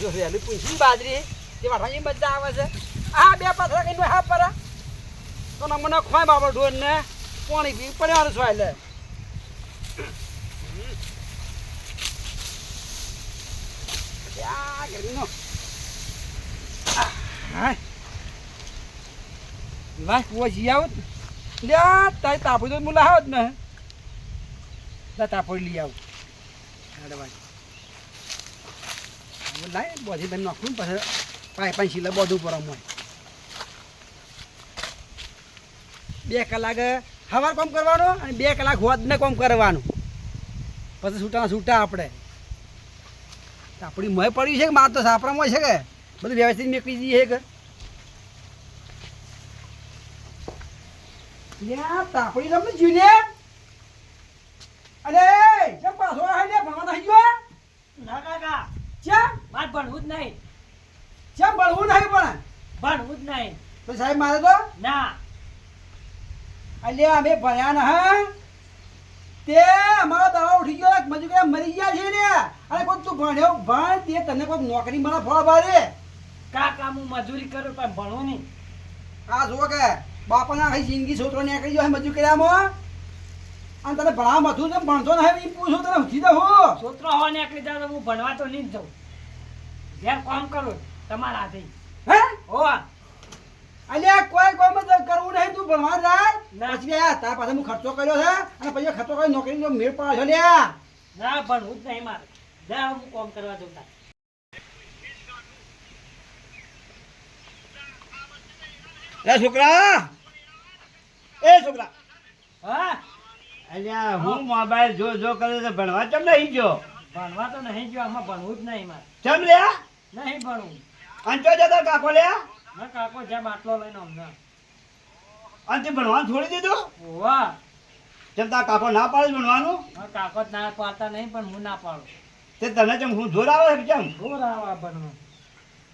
જો રેલી પૂછી બાજરી તે વાઠાની મજા આવે છે આ બે પાથરા કઈ હા પર તો મને ખોય બાબો ઢોર ને પાણી પી પડ્યા છો એટલે યા ગરમીનો હા લાય પોજી આવ લ્યા તાઈ તાપડી તો મુલા આવત ને તા તાપડી લઈ આવ અરે ભાઈ લાય બોધી બેન નાખું પછી પાઈ સિલે બધું પર અમો 2 કલાક હવાર કામ કરવાનું અને 2 કલાક હોદને કામ કરવાનું પછી છૂટા આપણે આપણી મોય પડી છે કે માર તો સાપરામાં છે કે બધું વ્યવસ્થિત મેકવી દઈએ કે લ્યા તાપડી તમને જીને અરે કેમ પાછો આ લે ભણવા થઈ ગયો ના કાકા ચા માર ભણવું જ નહીં ચા ભણવું નહીં પણ ભણવું જ નહીં તો સાહેબ મારે તો ના અલ્યા અમે ભણ્યા ના હા તે અમારો દવા ઉઠી ગયો મજૂર મરી ગયા છે ને અરે કોઈ તું ભણ્યો ભણ તે તને કોઈ નોકરી મળે ફળ બારે કાકા હું મજૂરી કરું પણ ભણવું નહીં આ જો કે બાપાના આખી જિંદગી છોકરો નીકળી ગયો મજૂર કર્યામાં અને તને ભણાવ મથું છે ભણતો નહીં એ પૂછો તને ઉઠી દઉં છોકરો હોવા નીકળી જાય તો હું ભણવા તો નહીં જ જાઉં ઘેર કામ કરું તમારા હાથે હે હોવા અલ્યા કોઈ કોમ જ કરવું નહીં તું ભણવા જાય ના. પછી લ્યા તારા પાસે હું ખર્ચો કર્યો છે અને પછી ખર્ચો કરી નોકરીનો મેળ પાડ્યો છે લ્યા ના ભણવું જ નહીં મારે જા હું કામ કરવા જઉં તાર છોકરા હા અલ્યા હું મોબાઈલ જો કરે તો ભણવા ચમ નહીં ગયો ભણવા તો નહીં ગયો આમાં ભણવું જ નહીં મારે ચમ લ્યા નહીં ભણવું અંચો જતા કાકો લ્યા ના કાકો જ્યાં બાટલો લઈને હમણાં અંતે ભણવાનું છોડી દીધું હોવા ચમ તાર કાકો ના પાડે ભણવાનું હા કાકો જ ના પાડતા નહીં પણ હું ના પાડું તે તને ચમ હું જોર આવે છે ચમ ઘોર આવા ભણવા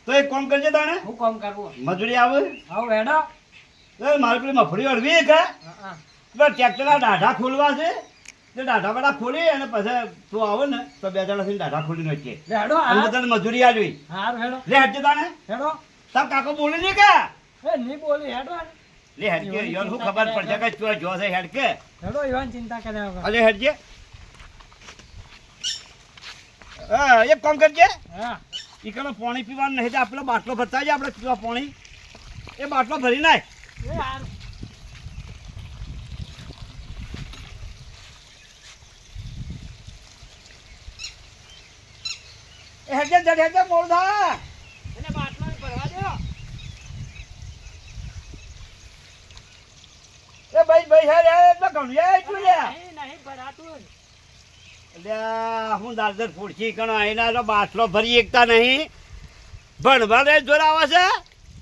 તો એક કામ કરજે તાણે હું કામ કરવું મજૂરી આવે આવું હેડો મારે પેલી મફળી અડવી કે હા પેલા ટ્રેક્ટરના દાઢા ખોલવા છે તે દાઢા બાઢા ખોલી અને પછી તું આવે ને તો 2 જણાથી દાઢા ખોલી નાખીએ હેડો અને તને મજૂરી આવી હારું હેડો લે હટજે તાણે હેડો તાર કાકો બોલી નહીં કે એ નહીં બોલી હેડો લે હેડકે યાર હું ખબર પડશે કે તું જો છે હેડકે હેડો એવાની ચિંતા કર્યા વગર અલે હેડજે હા એક કામ કરજે હા ઈ કનો પાણી પીવાનું નહીં તો આપણો બાટલો ભરતા જાય આપણે પીવા પાણી એ બાટલો ભરી નાખ એ હારું એ હેડજે જડ હેડજે મોડ થા એને બાટલો ભરવા દો એ ભાઈ હેડ હેડ એટલે ગણ્યા એટલું લે નહીં ભરાતું અલ્યા હું દાદર ફૂડકી કણો આઈના તો બાટલો ભરી એકતા નહીં ભણવાને જોર આવે છે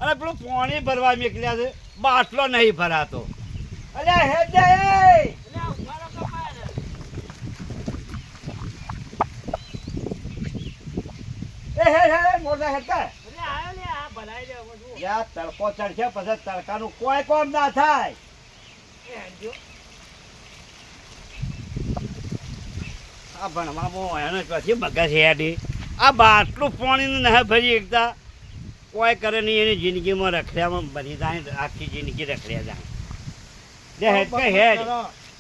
અને પેલું પાણી ભરવા નીકળ્યા છે બાટલો નહીં ભરાતો અલ્યા હેડજે એ એટલે ઉભારો કપાય ને હેડ હેડ મોટા હેડકા એટલે આયો લે આ ભરાઈ દે હવે જુઓ યા તડકો ચડશે પછી તડકાનું કોઈ કોમ ના થાય એ હેડજો આ ભણવામાં એને પછી મગજ હેડી આ બાટલું પાણીનું નહીં ભરી એકતા કોઈ કરે નહીં એની જિંદગીમાં રખડ્યામાં બની જાય આખી જિંદગી રખડ્યા જાય લે હેડ કે હેડ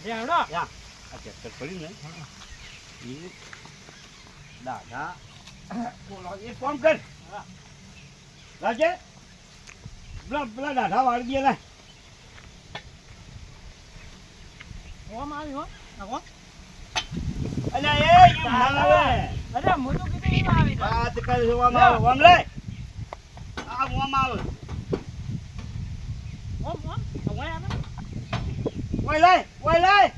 લે હેડો યા આ ચક્કર પડ્યું ને ઈ દાદા બોલો એક કામ કર રાજે પેલા દાઢા વાળી દે લાય ઓમ આવી હો આવો અલ્યા એ એમ ના આવે અરે હું તો કીધું એમ આવી વાત કર ઓમ આવે ઓમ લે આ ઓમ આવે ઓમ હવે આવે ઓય લે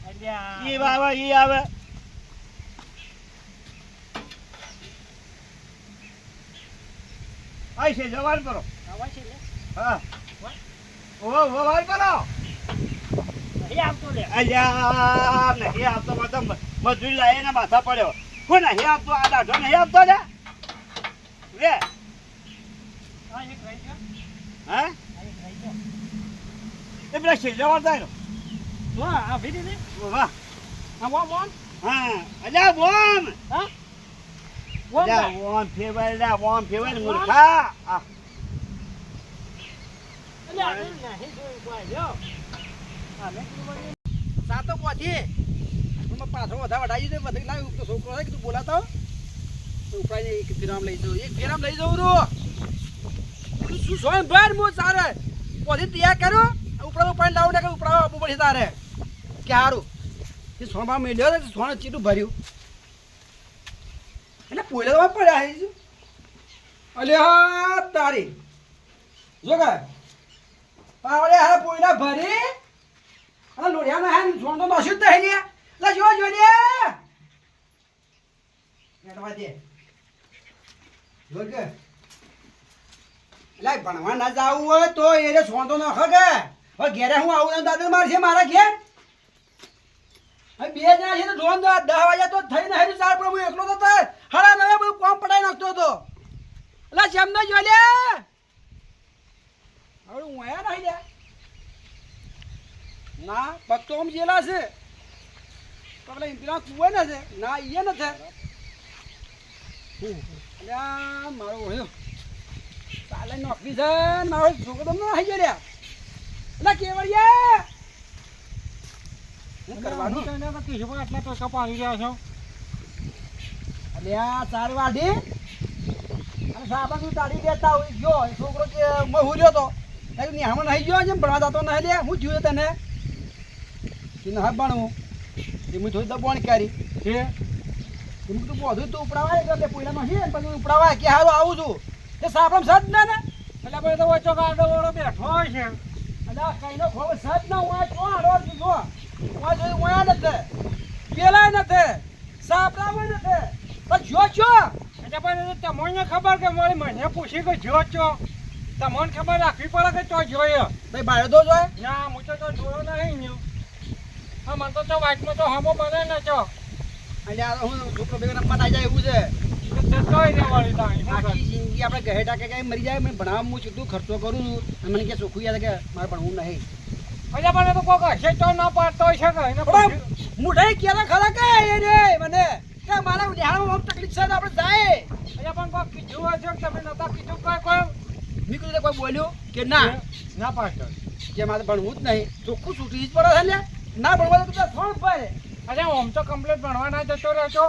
અલ્યા ઈ આવે ઈ આવે આઈ છે જવાન કરો આવા છે લે હા ઓ વાર કરો નહીં આવતો લે અલ્યા નહીં આપતો માતો મજૂરી લાવીને ને માથા પડ્યો હું નહીં આપતો આ દાઢો નહીં આપતો લે લે હા એક રહી ગયો હા આ એક રહી ગયો એ પેલા શેરજવાન થાય વાહ આ ભીડી ને વાહ આ ઓમ ઓમ હા અલ્યા બોમ હા ઓમ ફેવર લે ઓમ ફેવર મૂર્ખા આ સાતો પહોંચી પાછો વધારે વઢાઈ દે બધું ના છોકરો છે કે તું બોલાતો ઉપરાઈને એક ફેરામ લઈ જવું રો શું સોય ભર મો સારે પછી તૈયાર કરો ઉપરા પાણી લાવું ને કે ઉપરા આપવું પડશે તારે કે સારું એ સોણમાં મેલ્યો ને સોણ ચીટું ભર્યું એટલે પોઈલા તો પડ્યા છે અલે હા તારી જો કે પાવડે હા પોઈલા ભરી અને લોઢિયાનો હે સોણ તો નસ્યું જ થઈ લે લે જો લે નેટવા દે જો કે લે ભણવા ના જાવું હોય તો એને સોંધો નખ કે હવે ઘેરે હું આવું ને દાદા માર છે મારા ઘેર હવે બે જણા છે તો ડોન 10 વાગ્યા તો થઈ ને હેરી ચાર પણ હું એકલો તો થાય હળા નવે બધું કોમ પટાઈ નાખતો હતો એટલે જેમ ન જો લે હવે હું આયા નહીં લે ના પત્તો આમ જેલા છે તો પેલા ઇન્દિરા કુવા ને છે ના ઈએ ન છે અલ્યા મારો ઓળ્યો ચાલે નોકરી છે મારો છોકરો તમને આવી ગયો લ્યા એટલે કેવડિયા હું કરવાનું આટલા ટકા પાડી રહ્યા છો અલ્યા 4 વાઢી અને સાબા તું તાળી દેતા હોય ગયો એ છોકરો કે મહુર્યો તો ને હમણાં આવી ગયો જેમ ભણવા જતો નહીં લે હું જોયું તને કે ના ભણવું એ હું થોડી દબાણ કરી છે એમ તું બધું તું ઉપડાવાય એટલે પોઈલામાં છે ને પછી ઉપડાવાય કે હારું આવું છું એ સાપડમ સજ ના ને એટલે પછી તો વચ્ચો ગાડો ઓળો બેઠો હોય છે અલ્યા કઈનો ખોવ સજ ના હોય તો આડો જો ઓય જોઈ ઓયા નથી પેલાય નથી સાપડામાં નથી પણ જો એટલે પછી તમને ખબર કે મારી મને પૂછી કે જો છો તમને ખબર રાખવી પડે કે ચો જોઈએ ભાઈ બાયો તો જોય ના હું તો જોયો નહીં ન્યુ હા મને તો વાઇટમાં તો હમો બને ને ચો અલ્યા હું છોકરો ભેગો રમવા ના જાય એવું છે જતોય રહેવાળી તાણી આખી જિંદગી આપણે ગહે ટાકે કઈ મરી જાય મને ભણાવવા હું કેટલું ખર્ચો કરું છું અને મને કે ચોખ્ખું યાદ કે મારે ભણવું નહીં એટલે મને તો કોક હશે તો ના પાડતો હોય છે કે મુઠાઈ ક્યારે ખરા કે એ રે મને કે મારા નિહાળમાં બહુ તકલીફ છે તો આપણે જાય એટલે પણ કોક કીધું હોય છે તમે નતા કીધું કોઈ મેં કીધું કોઈ બોલ્યું કે ના ના પાડતો કે મારે ભણવું જ નહીં ચોખ્ખું છૂટી જ પડે છે ને ના ભણવા તો થોડું ભાઈ અરે ઓમ તો કમ્પ્લીટ ભણવા ના જતો રહ્યો છો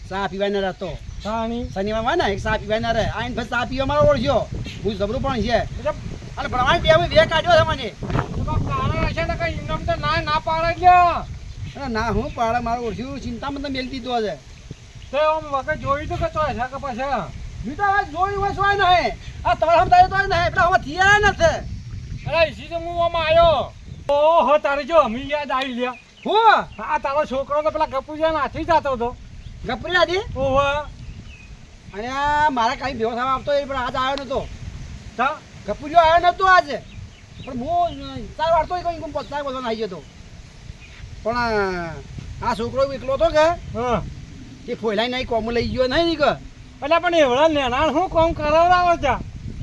ચા પીવાય ના રહેતો તાણી શનિવારમાં ને એક ચા પીવાય ના રહે આઈને પછી ચા પીવા મારો ઓળખ્યો હું જબરું પણ છે એટલે અને ભણવાની બે કાઢ્યો છે મને કારણ હશે ને કઈ ઇનામ તો ના પાડે ગયા અરે ના હું પાડે મારું ઓળખ્યું ચિંતામાં તો મેલ દીધો છે તો આમ વખત જોયું તો કે તો હશે કે પછી મેં તો હવે જોયું હોય શું નહીં આ તમારા હમ તો નહીં એટલે હવે થયા નથી અરે ઇસી તો હું આમાં આવ્યો ઓહો તારે જો અમે યાદ આવી લ્યા હું આ તારો છોકરો તો પેલા ગપુજીયા નાથી જતો હતો ગપરી હતી ઓહો અને આ મારા કાંઈ ભેગો થવા આવતો એ પણ આજ આવ્યો નતો તા ગપુરિયો આવ્યો નતો આજે પણ હું ચાર વાળતો કઈ પચાસ બધો આવી જતો પણ આ છોકરો એકલો હતો કે હા એ ફોયલાઈ નહીં કોમ લઈ ગયો નહીં કે એટલે પણ એવડા નેનાણ હું કોમ કરાવડાવો છે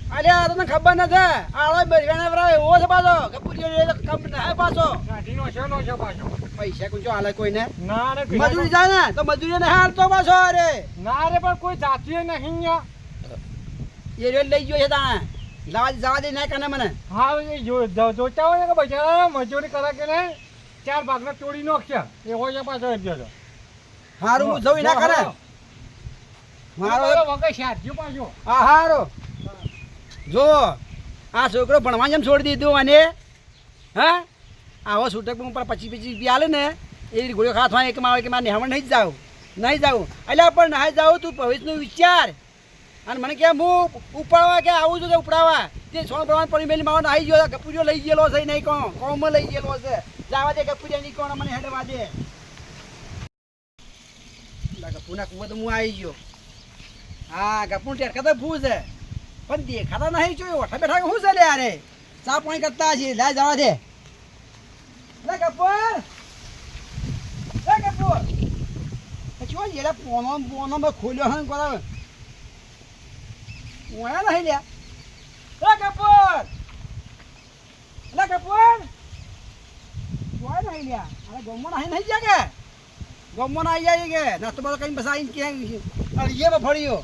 અરે આ તને ખબર નથી આળો બરગાના બરાબર એવો છે પાછો ગપુરિયો કમ ના પાછો ગાડીનો છે નો છે પાછો પૈસા કુંચો હાલે કોઈને ના રે મજૂરી જાય ને તો મજૂરી ને હાલતો પાછો અરે ના રે પણ કોઈ જાતીય નહીં એ રેલ લઈ ગયો છે તાણે જવા દે ના કને મને હા એ જોતા હોય ને કે બચારા મજૂરી કરે કે નહીં 4 ભાગના તોડી નાખ્યા એવો છે પાછો એક જતો હારું હું જવું ના કરે મારો વગર શાર્યો પાછો આ હારો જો આ છોકરો ભણવા જેમ છોડી દીધું અને હા આવો છૂટક ઉપર 25-25 રૂપિયા આલે ને એ ગોળીઓ ખાવા એક મારે કે મારે નિહામણ નહીં જાઉં એટલે પણ નહીં જાઉં તું ભવિષ્યનું વિચાર અને મને કે હું ઉપાડવા કે આવું છું કે ઉપડાવવા તે સોળ પ્રમાણ પડી મેલી મારો આવી ગયો ગપુરિયો લઈ ગયેલો છે નહીં કોમમાં લઈ ગયેલો છે જવા દે ગપુરિયા નહીં કોણ મને હેડવા દે ગપુના કુવા તો હું આવી ગયો હા ગપુનું ટેટકા તો ફૂ છે પણ દેખાતા નહીં જોયું ઓઠા બેઠા શું છે લે યાર ચા પાણી કરતા છીએ લે જવા દે કપૂર પછી જેલા પોનો ખોલ્યો હે કરાવે ઓયા નહીં લ્યા કપૂર ઓયા નહીં લ્યા અરે ગમો નહીં ગયા કે ગમમાં આવી જાય કે નાસ્તો બાસ્તો કઈ બસ આવીને ક્યાં અડીએ ફળ્યો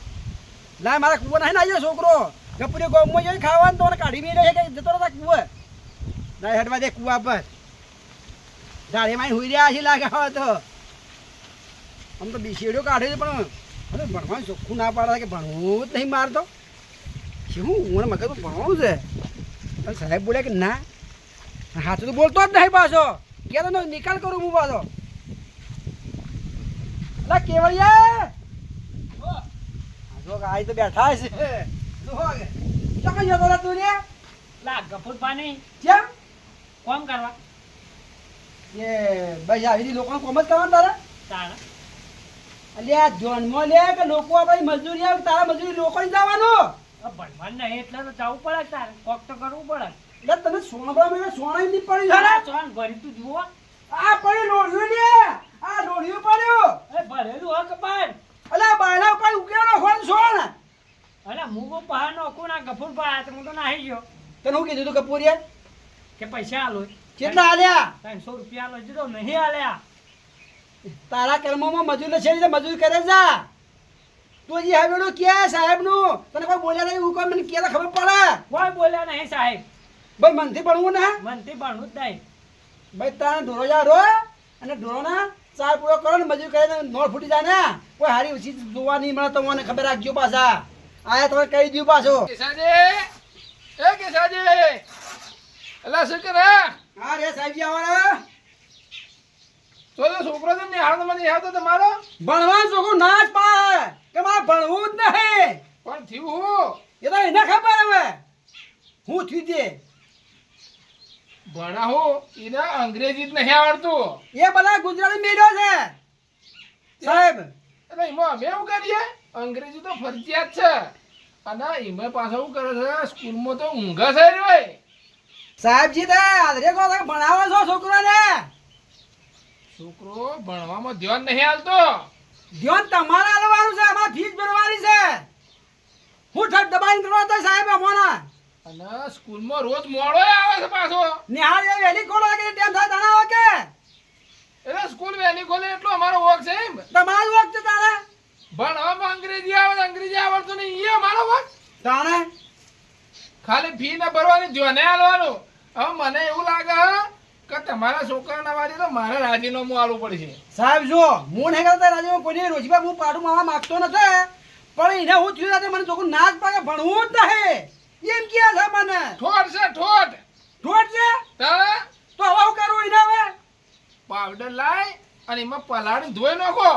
લાય મારા કુવા નહીં આવી જાય છોકરો ગપુરી ગમમાં જઈને ખાવાનું તો કાઢી મેળે છે કે જતો રહેતા કુવા ના હેઠવા દે કુવા પર દાળીમાં હુઈ રહ્યા છે લાગે હવે તો આમ તો બીસેડ્યો કાઢે છે પણ અરે ભણવાનું ચોખ્ખું ના પાડે કે ભણવું જ નહીં મારતો શું મને મગજ ભણવાનું છે પણ સાહેબ બોલ્યા કે ના હાથું તો બોલતો જ નહીં પાછો કે તો નિકાલ કરું હું પાછો લા કેવળિયા જો આઈ તો બેઠા છે જો કે તું રે લા ગફુર પાણી કેમ કોમ કરવા એ બસ આવી લોકોને કોમ જ કરવાનું તારે તારા અલ્યા જોનમાં લે કે લોકો આપણી મજૂરી આવે તારા મજૂરી લોકો જવાનું ભણવાનું નહીં એટલે તો જવું પડે તારે કોક તો કરવું પડે એટલે તમે સોના મેં સોના નહીં પડી છે ચોન ભરી તું જુઓ આ પડી લોઢ્યું લે આ લોઢ્યું પડ્યું એ ભરેલું હક બાર અલ્યા બાયલા ઉપર ઉકેલો નાખવાનું સોન અરે હું બહાર નોખું ના ગફુર પા હું તો નાહી ગયો તને હું કીધું તું કપૂરિયા કે પૈસા આલો કેટલા આલ્યા 300 રૂપિયા આલો જીધો નહીં આલ્યા તારા કર્મોમાં મજૂર છે એટલે મજૂર કરે જા તું હજી હવે કે સાહેબનું તને કોઈ બોલ્યા નહીં હું કોઈ મને કે ખબર પડે કોઈ બોલ્યા નહીં સાહેબ ભાઈ મનથી ભણવું ને મનથી ભણવું જ નહીં ભાઈ તારે ઢોરો જા રો અને ઢોરોના ચાર પૂરો કરો ને મજૂર કરીને નોળ ફૂટી જાય ને કોઈ હારી ઓછી જોવા નહીં મળે તો મને ખબર રાખજો પાછા આયા તમે કહી દઉં પાછો કેસાજી એલા શું કરે હા રે સાહેબજી આવવાના તો છોકરો છે ને હાલ મને આવતો તમારો ભણવાનું છોકરું ના જ પાડે કે મારે ભણવું જ નહીં પણ થયું હું એ તો એને ખબર હવે હું થયું તે ભણા હું એને અંગ્રેજી જ નહીં આવડતું એ બધા ગુજરાતી મેળ્યો છે સાહેબ એટલે એમાં અમે એવું કરીએ અંગ્રેજી તો ફરજિયાત છે અને એમાં પાછો શું કરે છે સ્કૂલમાં તો ઊંઘા છે રે સાહેબજી તે આદરે કો ભણાવો છો છોકરાને છોકરો ભણવામાં ધ્યાન નહીં હાલતો ધ્યાન તમારે આલવાનું છે અમારે ફીસ ભરવાની છે હું ઠટ દબાઈને કરવા તો સાહેબ અમોના અને સ્કૂલમાં રોજ મોડો આવે છે પાછો નિહાળ એ વહેલી ખોલો કે ટેમ થાય તણાવ કે એટલે સ્કૂલ વહેલી ખોલે એટલો અમારો વોક છે એમ તમારો વખત તારે ભણવામાં અંગ્રેજી આવે અંગ્રેજી આવડતું નહીં એ અમારો વોક તાણે ખાલી ફી ને ભરવાની ધ્યાને હાલવાનું હવે મને એવું લાગે કે તમારા છોકરાના વાળી તો મારે રાજીનામું આલવું પડશે સાહેબ જો હું નહીં કરતા રાજ્યમાં કોઈને રોજગાર હું પાડું માવા માંગતો નથી પણ એને હું થયું નથી મને છોકરું ના જ પાડે ભણવું જ નહીં એમ ક્યાં છે મને ઠોઠ છે ઠોઠ ઠોટ છે તારે તો હવે હું કરું એને હવે પાવડર લાય અને એમાં પલાળી ધોઈ નાખો